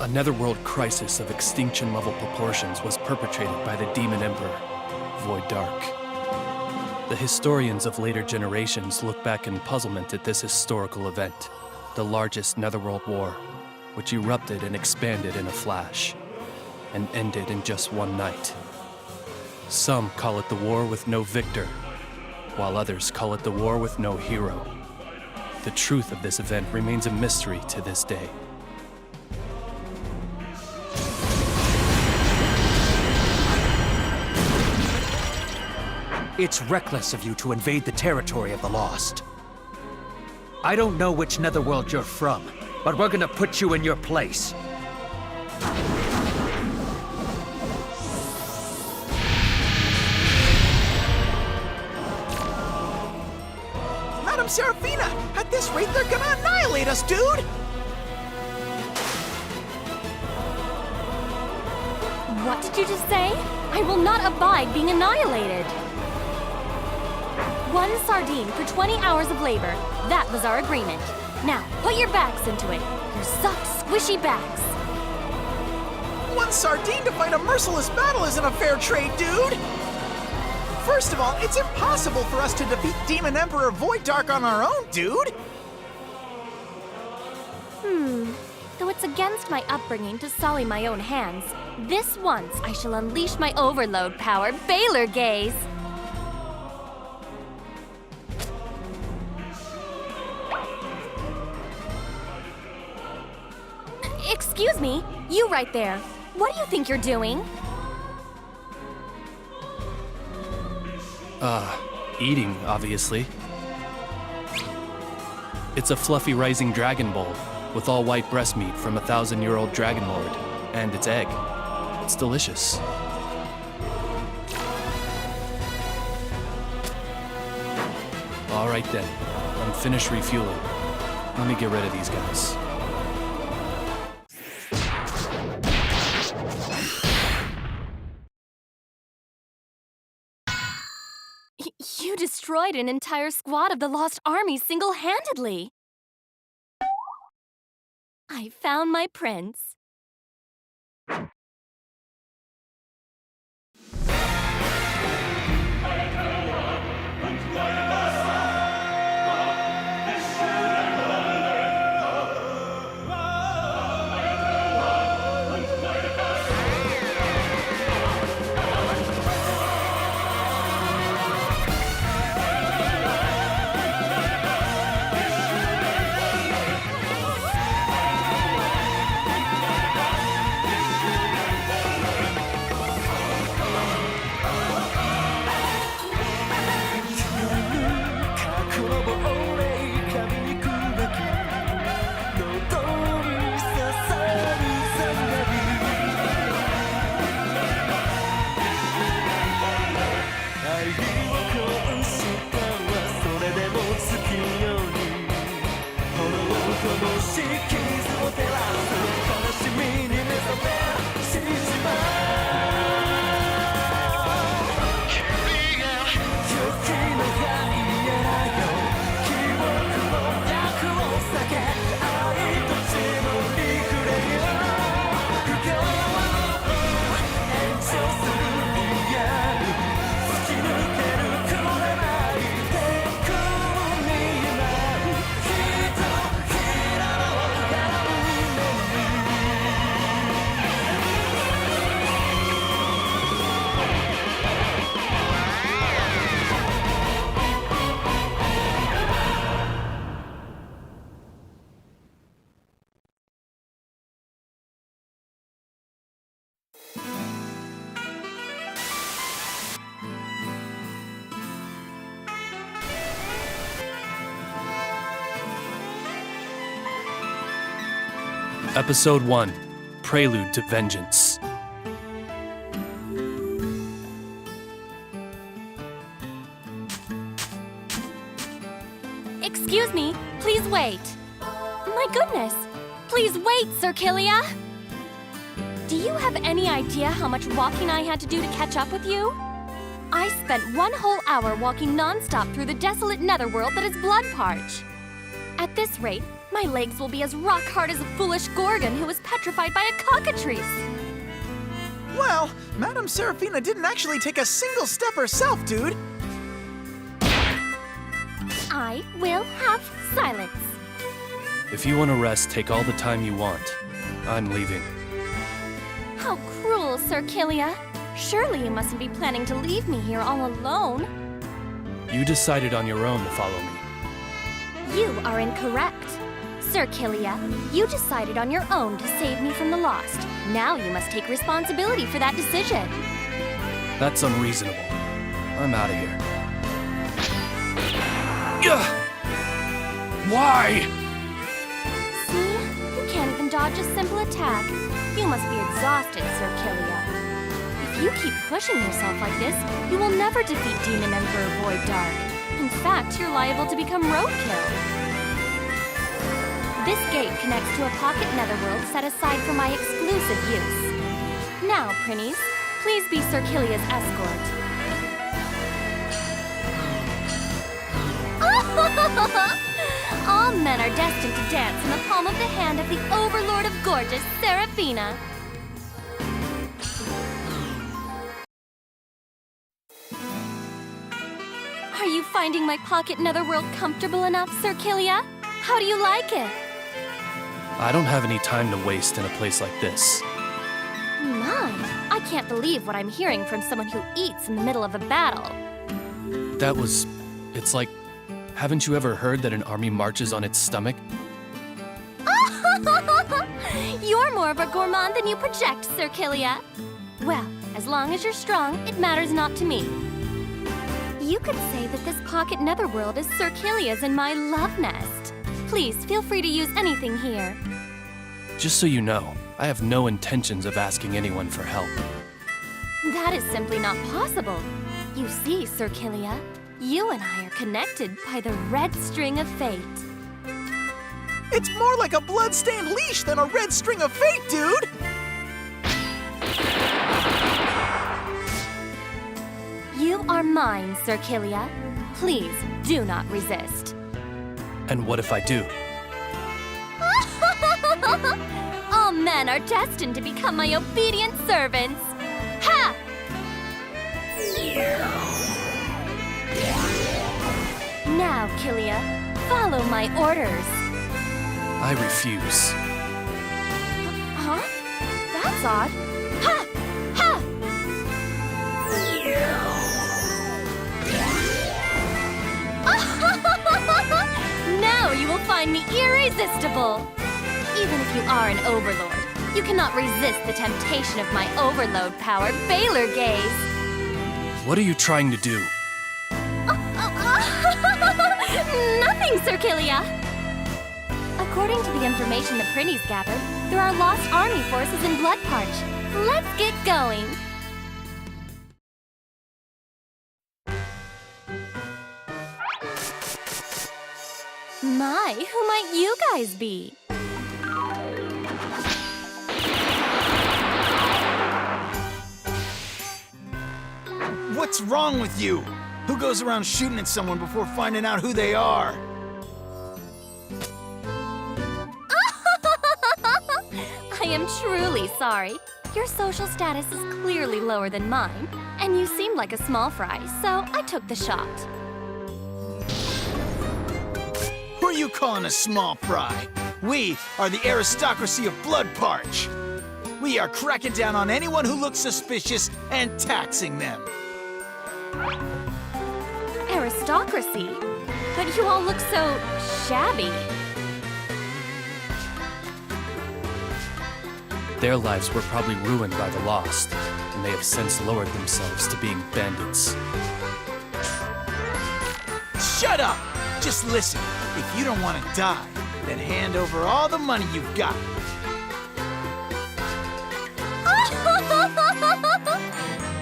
A netherworld crisis of extinction-level proportions was perpetrated by the Demon Emperor, Void Dark. The historians of later generations look back in puzzlement at this historical event, the largest netherworld war, which erupted and expanded in a flash, and ended in just one night. Some call it the war with no victor, while others call it the war with no hero. The truth of this event remains a mystery to this day. It's reckless of you to invade the territory of the Lost. I don't know which netherworld you're from, but we're gonna put you in your place. Madam Seraphina! At this rate, they're gonna annihilate us, dude! What did you just say? I will not abide being annihilated. 1 sardine for 20 hours of labor. That was our agreement. Now, put your backs into it. Your soft, squishy backs. 1 sardine to fight a merciless battle isn't a fair trade, dude! First of all, it's impossible for us to defeat Demon Emperor Void Dark on our own, dude! Though it's against my upbringing to sully my own hands, this once I shall unleash my overload power, Baylor Gaze! Excuse me, you right there. What do you think you're doing? Eating, obviously. It's a fluffy rising dragon bowl with all white breast meat from a 1,000-year-old dragon lord, and its egg. It's delicious. All right then, I'm finished refueling. Let me get rid of these guys. You destroyed an entire squad of the Lost Army single-handedly. I found my prince. Episode 1, Prelude to Vengeance. Excuse me, please wait. My goodness, please wait, Sir Killia. Do you have any idea how much walking I had to do to catch up with you? I spent 1 whole hour walking non-stop through the desolate netherworld that is Bloodparch. At this rate, my legs will be as rock hard as a foolish Gorgon who was petrified by a cockatrice. Well, Madame Seraphina didn't actually take a single step herself, dude. I will have silence. If you want to rest, take all the time you want. I'm leaving. How cruel, Sir Kilia. Surely you mustn't be planning to leave me here all alone. You decided on your own to follow me. You are incorrect. Sir Kilia, you decided on your own to save me from the lost. Now you must take responsibility for that decision. That's unreasonable. I'm out of here. Ugh! Why? See? You can't even dodge a simple attack. You must be exhausted, Sir Kilia. If you keep pushing yourself like this, you will never defeat Demon Emperor Void Dark. In fact, you're liable to become roadkill. This gate connects to a pocket netherworld set aside for my exclusive use. Now, Prinnies, please be Sir Kilia's escort. All men are destined to dance in the palm of the hand of the Overlord of Gorgeous, Seraphina. Are you finding my pocket netherworld comfortable enough, Sir Kilia? How do you like it? I don't have any time to waste in a place like this. My, I can't believe what I'm hearing from someone who eats in the middle of a battle. It's like, haven't you ever heard that an army marches on its stomach? You're more of a gourmand than you project, Sir Kilia. Well, as long as you're strong, it matters not to me. You could say that this pocket netherworld is Sir Kilia's and my love nest. Please, feel free to use anything here. Just so you know, I have no intentions of asking anyone for help. That is simply not possible. You see, Sir Kilia, you and I are connected by the red string of fate. It's more like a blood-stained leash than a red string of fate, dude! You are mine, Sir Kilia. Please, do not resist. And what if I do? All men are destined to become my obedient servants. Ha! Now, Kilia, follow my orders. I refuse. Huh? That's odd. Ha! Ha! Now you will find me irresistible. Even if you are an overlord, you cannot resist the temptation of my overload power, Baylor Gaze. What are you trying to do? Nothing, Sir Kilia. According to the information the Prinnies gathered, there are lost army forces in Bloodparch. Let's get going. My, who might you guys be? What's wrong with you? Who goes around shooting at someone before finding out who they are? I am truly sorry. Your social status is clearly lower than mine, and you seem like a small fry, so I took the shot. Who are you calling a small fry? We are the aristocracy of Bloodparch. We are cracking down on anyone who looks suspicious and taxing them. Aristocracy? But you all look so shabby. Their lives were probably ruined by the lost, and they have since lowered themselves to being bandits. Shut up! Just listen. If you don't want to die, then hand over all the money you've got.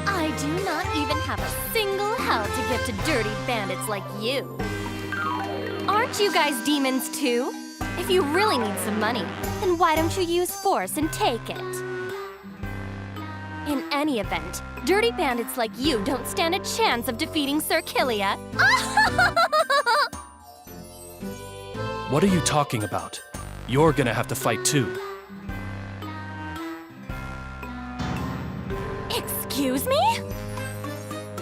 I do not even have a single hell to give to dirty bandits like you. Aren't you guys demons too? If you really need some money, then why don't you use force and take it? In any event, dirty bandits like you don't stand a chance of defeating Sir Kilia. What are you talking about? You're gonna have to fight too. Excuse me?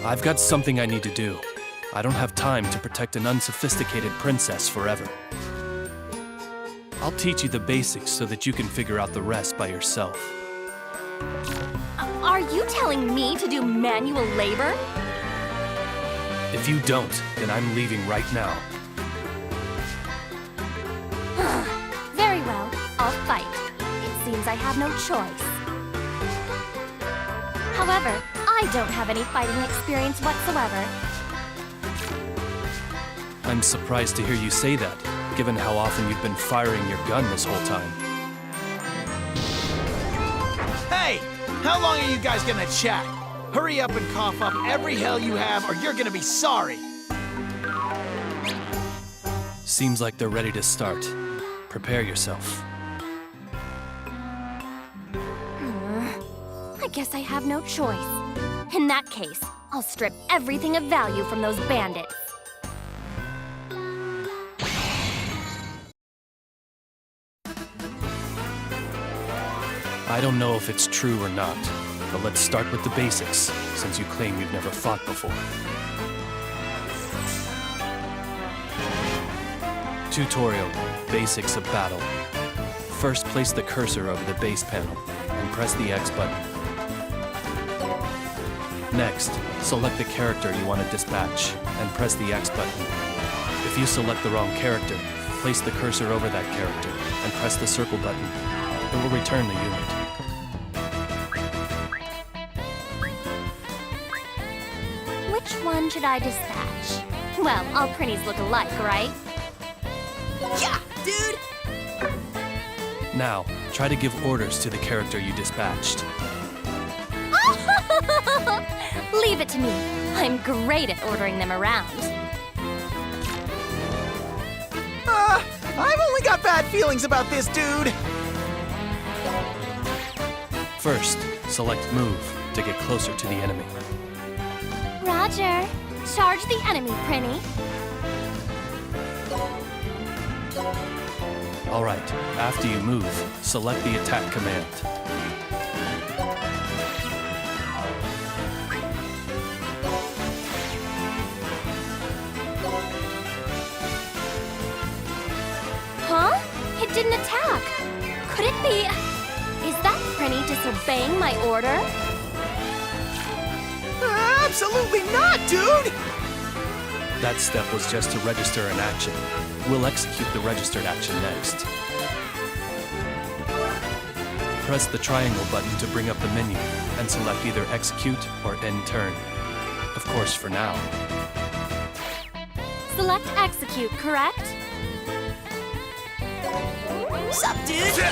I've got something I need to do. I don't have time to protect an unsophisticated princess forever. I'll teach you the basics so that you can figure out the rest by yourself. Are you telling me to do manual labor? If you don't, then I'm leaving right now. Very well, I'll fight. It seems I have no choice. However, I don't have any fighting experience whatsoever. I'm surprised to hear you say that, given how often you've been firing your gun this whole time. Hey! How long are you guys gonna chat? Hurry up and cough up every hell you have, or you're gonna be sorry! Seems like they're ready to start. Prepare yourself. I guess I have no choice. In that case, I'll strip everything of value from those bandits. I don't know if it's true or not, but let's start with the basics, since you claim you've never fought before. Tutorial, Basics of Battle. First, place the cursor over the base panel and press the X button. Next, select the character you want to dispatch and press the X button. If you select the wrong character, place the cursor over that character and press the circle button. It will return the unit. Which one should I dispatch? Well, all Prinnies look alike, right? Yeah, dude! Now, try to give orders to the character you dispatched. Leave it to me. I'm great at ordering them around. I've only got bad feelings about this dude! First, select Move to get closer to the enemy. Roger. Charge the enemy, Prinny. All right, after you move, select the attack command. Huh? It didn't attack. Could it be... Is that Prinny disobeying my order? Absolutely not, dude! That step was just to register an action. We'll execute the registered action next. Press the triangle button to bring up the menu and select either execute or end turn. Of course, for now. Select execute, correct? Sup, dude?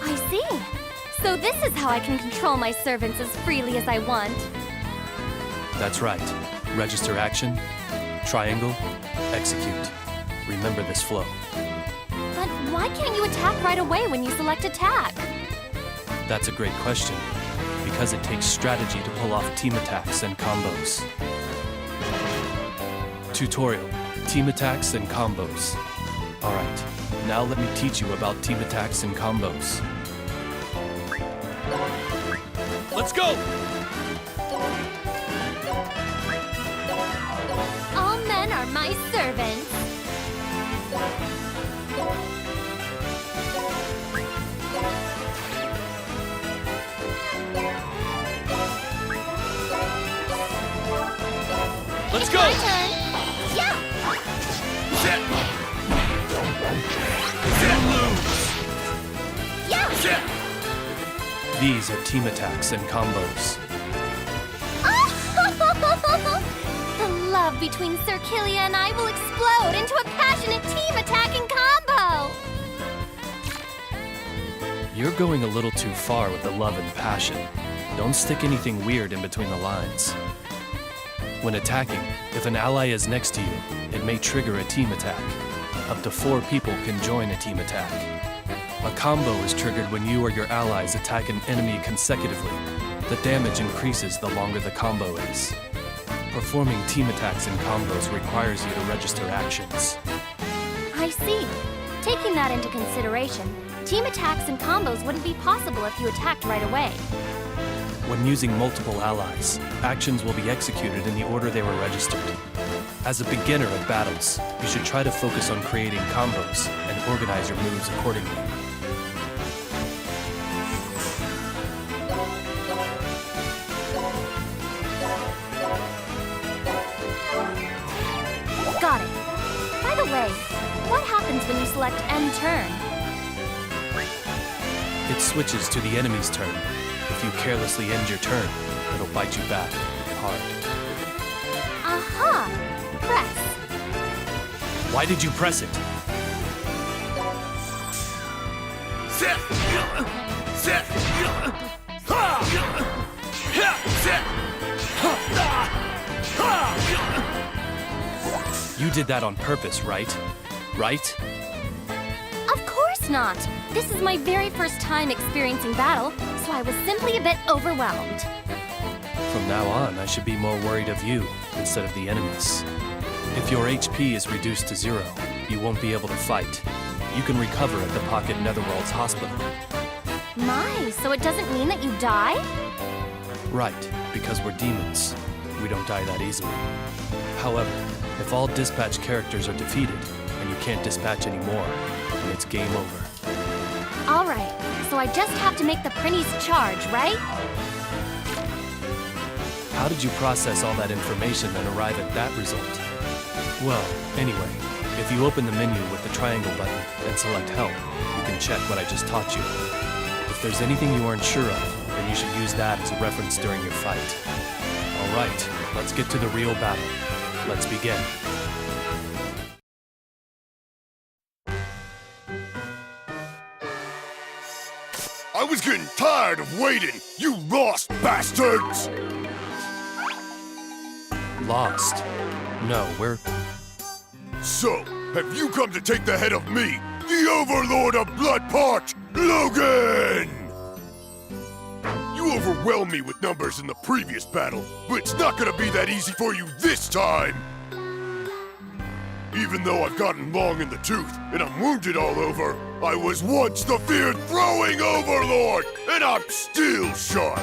I see. So this is how I can control my servants as freely as I want. That's right. Register action, triangle, execute. Remember this flow. But why can't you attack right away when you select attack? That's a great question, because it takes strategy to pull off team attacks and combos. Tutorial, team attacks and combos. Alright, now let me teach you about team attacks and combos. Let's go! All men are my servants. Let's It's go! my turn. Yeah. Yeah. These are team attacks and combos. The love between Sir Killia and I will explode into a passionate team attacking combo. You're going a little too far with the love and passion. Don't stick anything weird in between the lines. When attacking, if an ally is next to you, it may trigger a team attack. Up to 4 people can join a team attack. A combo is triggered when you or your allies attack an enemy consecutively. The damage increases the longer the combo is. Performing team attacks and combos requires you to register actions. Taking that into consideration, team attacks and combos wouldn't be possible if you attacked right away. When using multiple allies, actions will be executed in the order they were registered. As a beginner at battles, you should try to focus on creating combos and organize your moves accordingly. Got it. By the way, what happens when you select end turn? It switches to the enemy's turn. If you carelessly end your turn, it'll bite you back hard. Aha! Press. Why did you press it? You did that on purpose, right? Right? Of course not! This is my very first time experiencing battle, so I was simply a bit overwhelmed. From now on, I should be more worried of you instead of the enemies. If your HP is reduced to 0, you won't be able to fight. You can recover at the Pocket Netherworld's hospital. My, so it doesn't mean that you die? Right, because we're demons. We don't die that easily. However, if all dispatch characters are defeated, and you can't dispatch anymore, then it's game over. Alright, so I just have to make the Prinny's charge, right? How did you process all that information and arrive at that result? Well, anyway, if you open the menu with the triangle button and select Help, you can check what I just taught you. If there's anything you aren't sure of, then you should use that as a reference during your fight. Alright, let's get to the real battle. Let's begin. I was getting tired of waiting, you lost bastards! Lost? No, we're... So, have you come to take the head of me, the Overlord of Bloodport, Logan? You overwhelmed me with numbers in the previous battle, but it's not gonna be that easy for you this time! Even though I've gotten long in the tooth and I'm wounded all over, I was once the feared throwing Overlord, and I'm still sharp!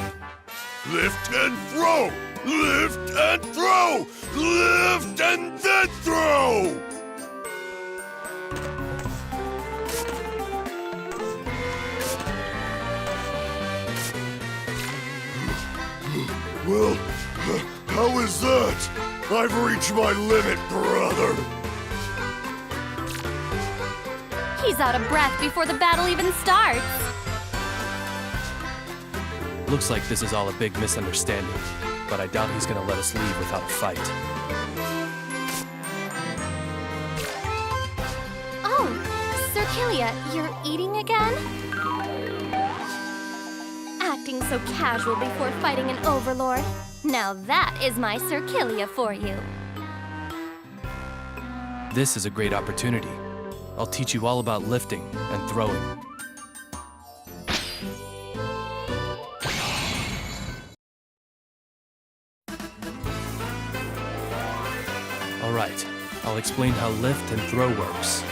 Lift and throw! Lift and throw! Lift and then throw! Well, how is that? I've reached my limit, brother! He's out of breath before the battle even starts! Looks like this is all a big misunderstanding, but I doubt he's gonna let us leave without a fight. Oh, Circilia, you're eating again? Acting so casual before fighting an overlord. Now that is my Circilia for you. This is a great opportunity. I'll teach you all about lifting and throwing. Alright, I'll explain how lift and throw works.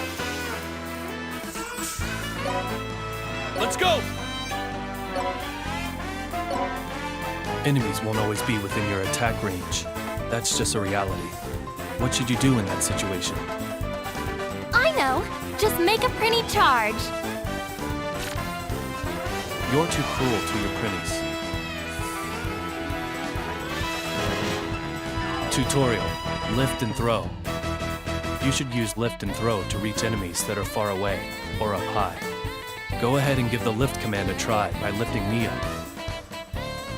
Let's go! Enemies won't always be within your attack range. That's just a reality. What should you do in that situation? I know! Just make a Prinny charge! You're too cruel to your Prinnies. Tutorial. Lift and throw. You should use lift and throw to reach enemies that are far away or up high. Go ahead and give the lift command a try by lifting me up.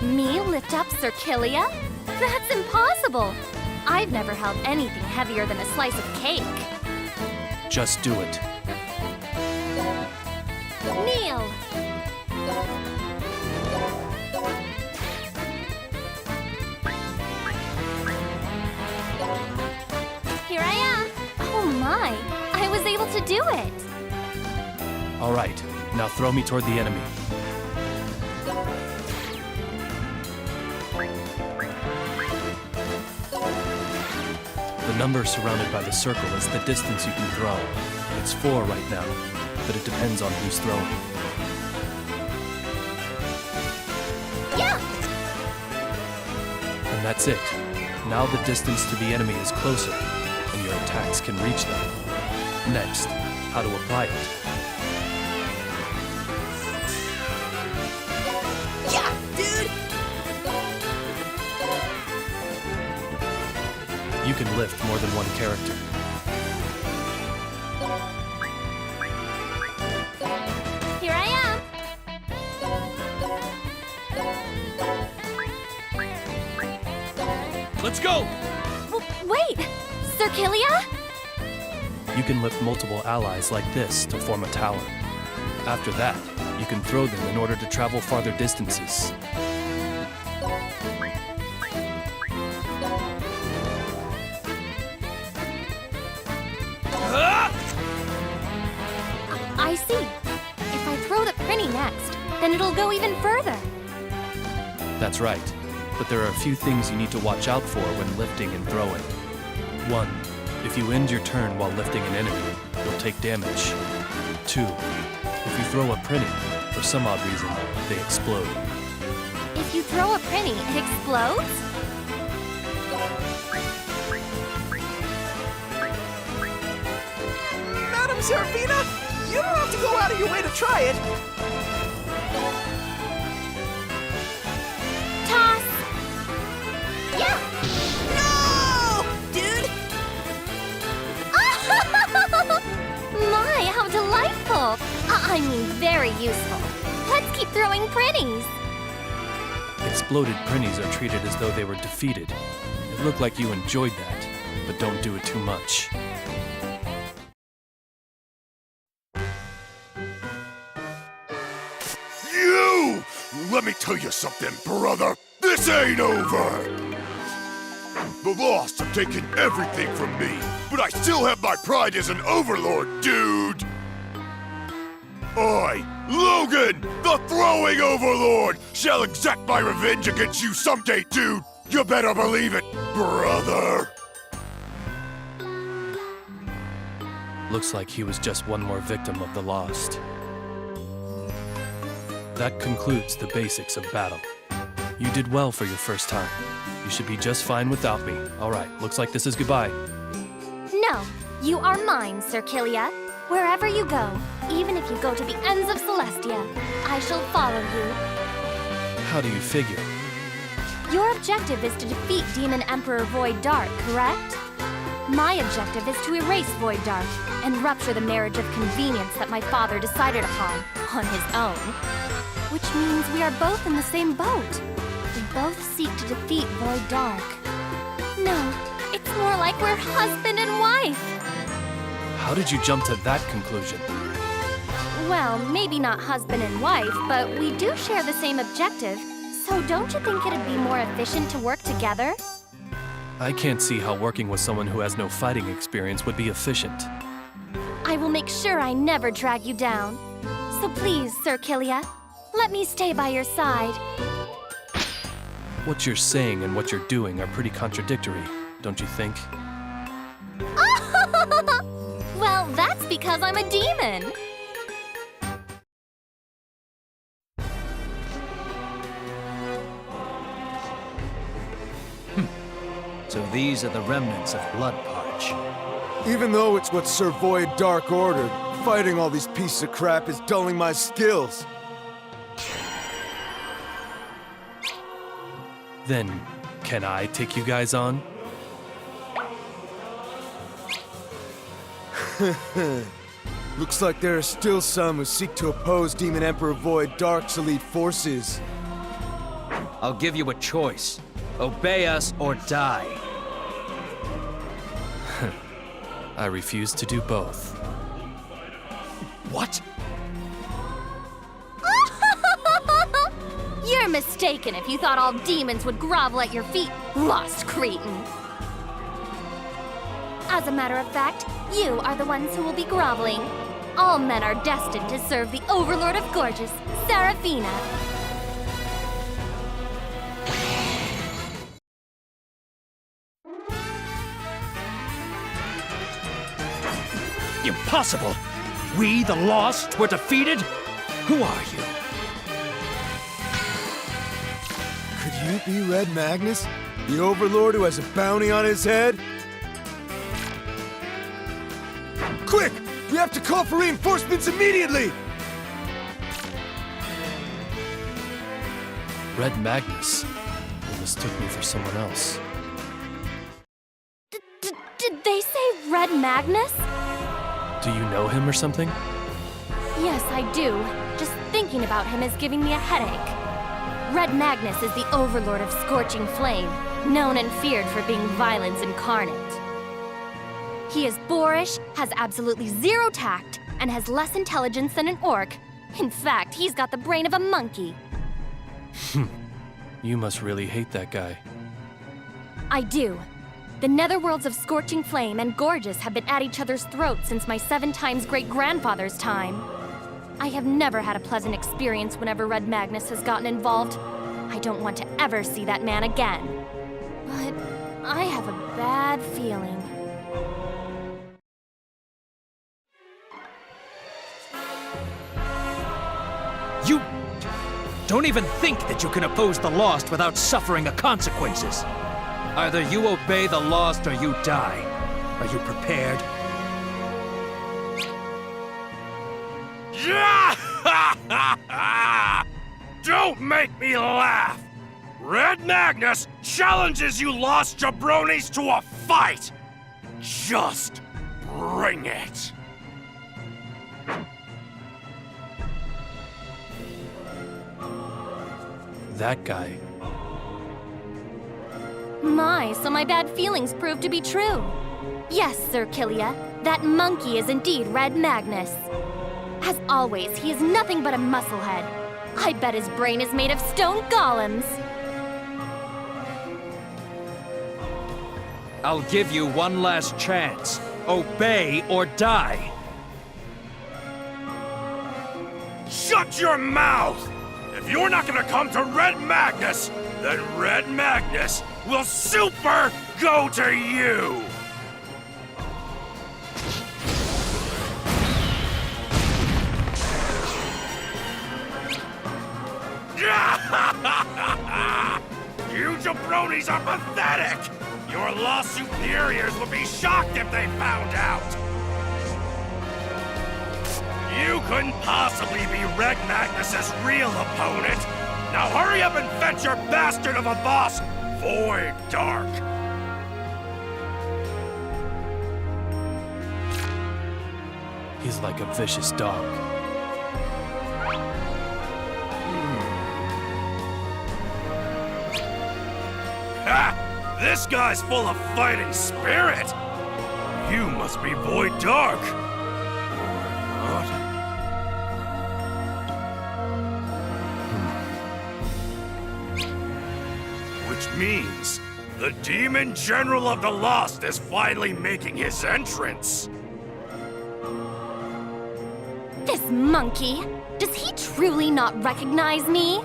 Me lift up Circilia? That's impossible! I've never held anything heavier than a slice of cake. Just do it. Kneel! Here I am! Oh my! I was able to do it! Alright, now throw me toward the enemy. The number surrounded by the circle is the distance you can throw. It's 4 right now. but it depends on who's throwing. Yeah! And that's it. Now the distance to the enemy is closer, and your attacks can reach them. Next, how to apply it. Yeah, dude! You can lift more than one character. Here I am! Let's go! Wait! Circilia? You can lift multiple allies like this to form a tower. After that, you can throw them in order to travel farther distances. I see. If I throw the Prinny next, then it'll go even further. That's right. But there are a few things you need to watch out for when lifting and throwing. 1. If you end your turn while lifting an enemy, you'll take damage. 2. If you throw a Prinny, for some odd reason, they explode. If you throw a Prinny, it explodes? Madam Serafina, you don't have to go out of your way to try it. Toss! Yeah! No! Dude! My, how delightful! I mean, very useful. Let's keep throwing Prinnies. Exploded Prinnies are treated as though they were defeated. It looked like you enjoyed that, but don't do it too much. You! Let me tell you something, brother. This ain't over! The Lost have taken everything from me, but I still have my pride as an overlord, dude! I, Logan, the Throwing Overlord, shall exact my revenge against you someday, dude! You better believe it, brother! Looks like he was just one more victim of the Lost. That concludes the basics of battle. You did well for your first time. You should be just fine without me. All right, looks like this is goodbye. No, you are mine, Circilia. Wherever you go, even if you go to the ends of Celestia, I shall follow you. How do you figure? Your objective is to defeat Demon Emperor Void Dark, correct? My objective is to erase Void Dark and rupture the marriage of convenience that my father decided upon on his own. Which means we are both in the same boat. We both seek to defeat Void Dark. No, it's more like we're husband and wife. How did you jump to that conclusion? Well, maybe not husband and wife, but we do share the same objective. So don't you think it'd be more efficient to work together? I can't see how working with someone who has no fighting experience would be efficient. I will make sure I never drag you down. So please, Circilia, let me stay by your side. What you're saying and what you're doing are pretty contradictory, don't you think? Well, that's because I'm a demon. So these are the remnants of Blood Parch. Even though it's what Sir Void Dark ordered, fighting all these pieces of crap is dulling my skills. Then, can I take you guys on? Looks like there are still some who seek to oppose Demon Emperor Void Dark's elite forces. I'll give you a choice. Obey us or die. I refuse to do both. What? You're mistaken if you thought all demons would grovel at your feet, lost cretin. As a matter of fact, you are the ones who will be groveling. All men are destined to serve the Overlord of Gorgeous, Serafina. Impossible! We, the Lost, were defeated? Who are you? Could you be Red Magnus? The Overlord who has a bounty on his head? Quick! We have to call for reinforcements immediately! Red Magnus? They mistook me for someone else. Did they say Red Magnus? Do you know him or something? Yes, I do. Just thinking about him is giving me a headache. Red Magnus is the overlord of Scorching Flame, known and feared for being violence incarnate. He is boorish, has absolutely zero tact, and has less intelligence than an orc. In fact, he's got the brain of a monkey. You must really hate that guy. I do. The netherworlds of Scorching Flame and Gorgeous have been at each other's throats since my 7 times great-grandfather's time. I have never had a pleasant experience whenever Red Magnus has gotten involved. I don't want to ever see that man again. But I have a bad feeling. You don't even think that you can oppose the Lost without suffering the consequences. Either you obey the Lost or you die. Are you prepared? Don't make me laugh! Red Magnus challenges you Lost jabronis to a fight! Just bring it! That guy. My, so my bad feelings proved to be true. Yes, Sir Killia, that monkey is indeed Red Magnus. As always, he is nothing but a musclehead. I bet his brain is made of stone golems. I'll give you one last chance. Obey or die. Shut your mouth! If you're not gonna come to Red Magnus, then Red Magnus will super go to you! You jabronis are pathetic! Your lost superiors would be shocked if they found out! You couldn't possibly be Red Magnus's real opponent! Now hurry up and fetch your bastard of a boss, Void Dark! He's like a vicious dog. Ha! This guy's full of fighting spirit! You must be Void Dark! Or not? Which means the Demon General of the Lost is finally making his entrance! This monkey, does he truly not recognize me?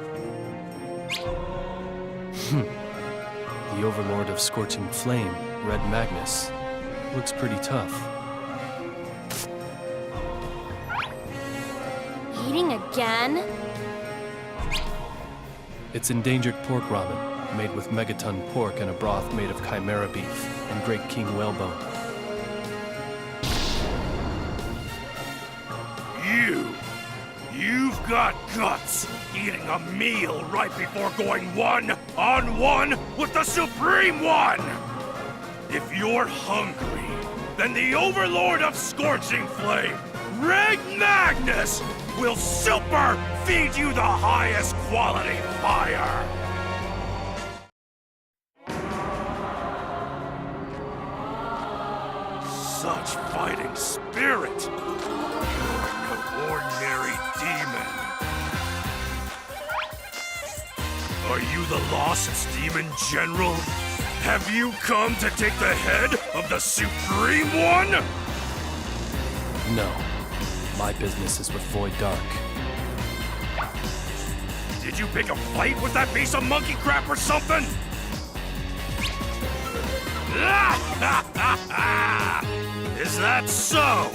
The Overlord of Scorching Flame, Red Magnus, looks pretty tough. Eating again? It's endangered pork ramen, made with megaton pork and a broth made of chimera beef and Great King whalebone. You've got guts, eating a meal right before going one-on-one with the Supreme One! If you're hungry, then the Overlord of Scorching Flame, Red Magnus, will super feed you the highest quality fire! Such fighting spirit! Ordinary demon. Are you the Lost's Demon General? Have you come to take the head of the Supreme One? No. My business is with Void Dark. Did you pick a fight with that piece of monkey crap or something? Is that so?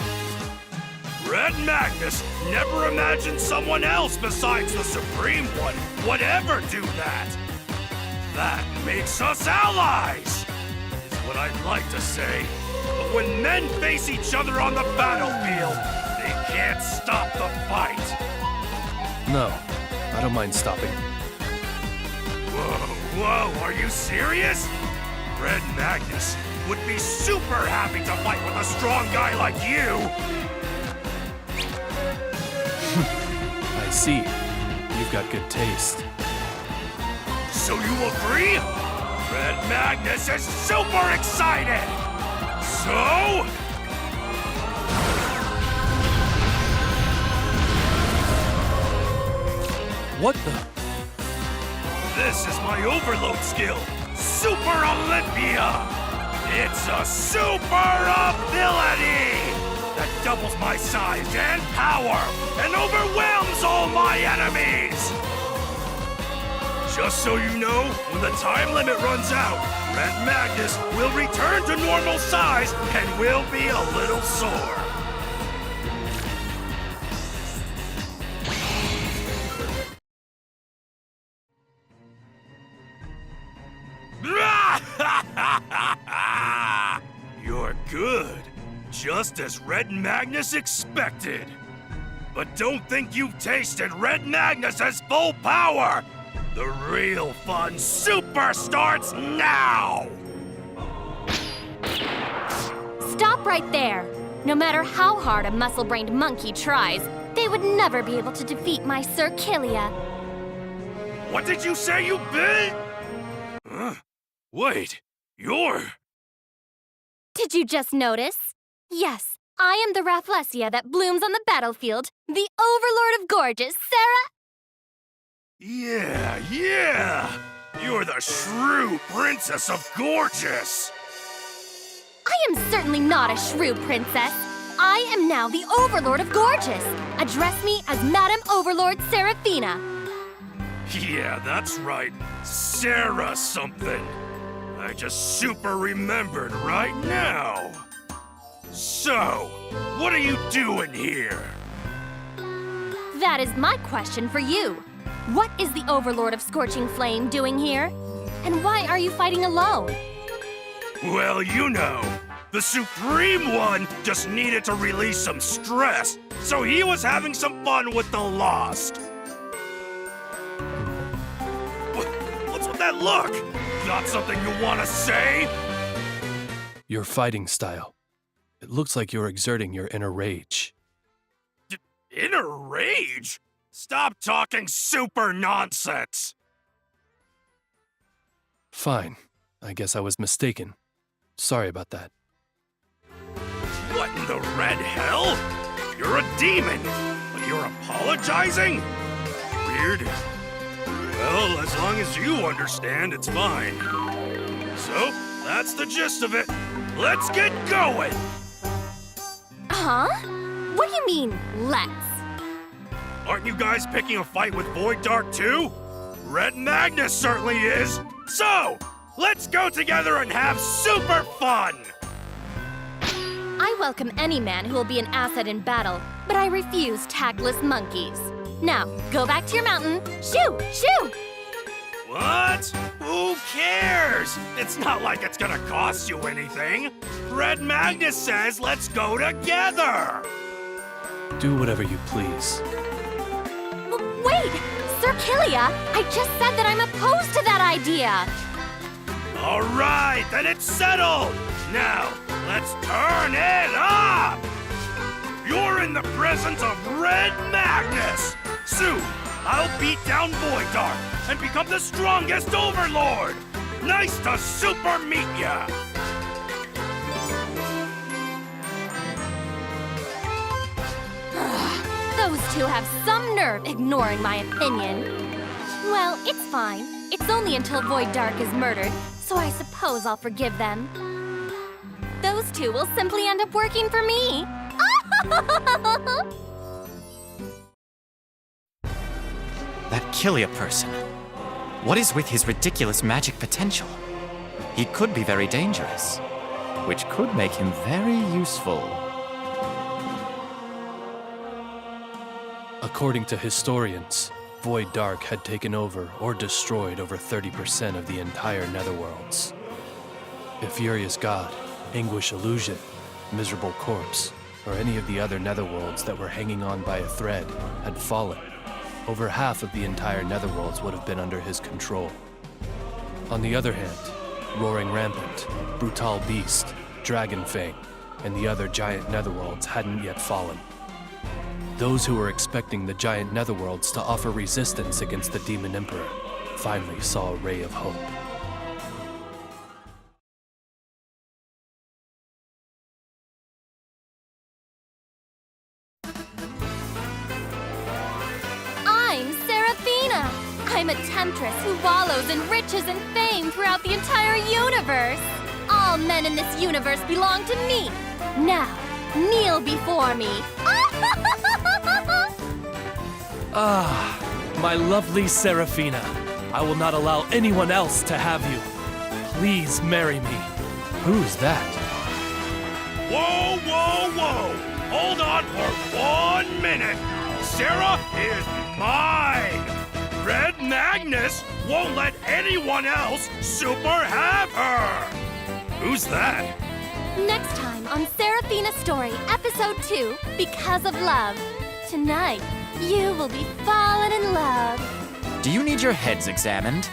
Red Magnus never imagined someone else besides the Supreme One would ever do that. That makes us allies, is what I'd like to say. But when men face each other on the battlefield, they can't stop the fight. No, I don't mind stopping. Whoa, are you serious? Red Magnus would be super happy to fight with a strong guy like you. I see. You've got good taste. So you agree? Red Magnus is super excited! So... What the? This is my overload skill, Super Olympia! It's a super ability that doubles my size and power and overwhelms all my enemies! Just so you know, when the time limit runs out, Red Magnus will return to normal size and will be a little sore. You're good. Just as Red Magnus expected. But don't think you've tasted Red Magnus's full power! The real fun super starts now! Stop right there! No matter how hard a muscle-brained monkey tries, they would never be able to defeat my Sir Killia. What did you say, you bit? Wait, you're... Did you just notice? Yes, I am the Rafflesia that blooms on the battlefield, the Overlord of Gorgeous, Sarah... Yeah! You're the shrew princess of Gorgeous! I am certainly not a shrew princess. I am now the Overlord of Gorgeous. Address me as Madam Overlord Seraphina. Yeah, that's right. Sarah something. I just super remembered right now. So, what are you doing here? That is my question for you. What is the Overlord of Scorching Flame doing here? And why are you fighting alone? Well, you know, the Supreme One just needed to release some stress, so he was having some fun with the Lost. What's with that look? Got something you want to say? Your fighting style. It looks like you're exerting your inner rage. Inner rage? Stop talking super nonsense! Fine. I guess I was mistaken. Sorry about that. What in the red hell? You're a demon, but you're apologizing? Weird. Well, as long as you understand, it's fine. So, that's the gist of it. Let's get going! Huh? What do you mean, let's? Aren't you guys picking a fight with Void Dark too? Red Magnus certainly is! So, let's go together and have super fun! I welcome any man who will be an asset in battle, but I refuse tactless monkeys. Now, go back to your mountain. Shoo! Shoo! What? Who cares? It's not like it's gonna cost you anything. Red Magnus says let's go together! Do whatever you please. Wait! Sir Killia, I just said that I'm opposed to that idea! All right, then it's settled! Now, let's turn it up! You're in the presence of Red Magnus! Soon, I'll beat down Void Dark and become the strongest Overlord! Nice to super meet ya! Those two have some nerve ignoring my opinion. Well, it's fine. It's only until Void Dark is murdered, so I suppose I'll forgive them. Those two will simply end up working for me. That Killia person. What is with his ridiculous magic potential? He could be very dangerous, which could make him very useful. According to historians, Void Dark had taken over or destroyed over 30% of the entire Netherworlds. If Furious God, Anguish Illusion, Miserable Corpse, or any of the other Netherworlds that were hanging on by a thread had fallen, over half of the entire Netherworlds would have been under his control. On the other hand, Roaring Rampant, Brutal Beast, Dragonfang, and the other giant Netherworlds hadn't yet fallen. Those who were expecting the giant Netherworlds to offer resistance against the Demon Emperor finally saw a ray of hope. I'm Seraphina! I'm a temptress who wallows in riches and fame throughout the entire universe! All men in this universe belong to me! Now, kneel before me! Ah, my lovely Seraphina. I will not allow anyone else to have you. Please marry me. Who's that? Whoa, whoa, whoa! Hold on for 1 minute! Sarah is mine! Red Magnus won't let anyone else super have her! Who's that? Next time on Seraphina's Story, Episode 2, Because of Love. Tonight, you will be falling in love. Do you need your heads examined?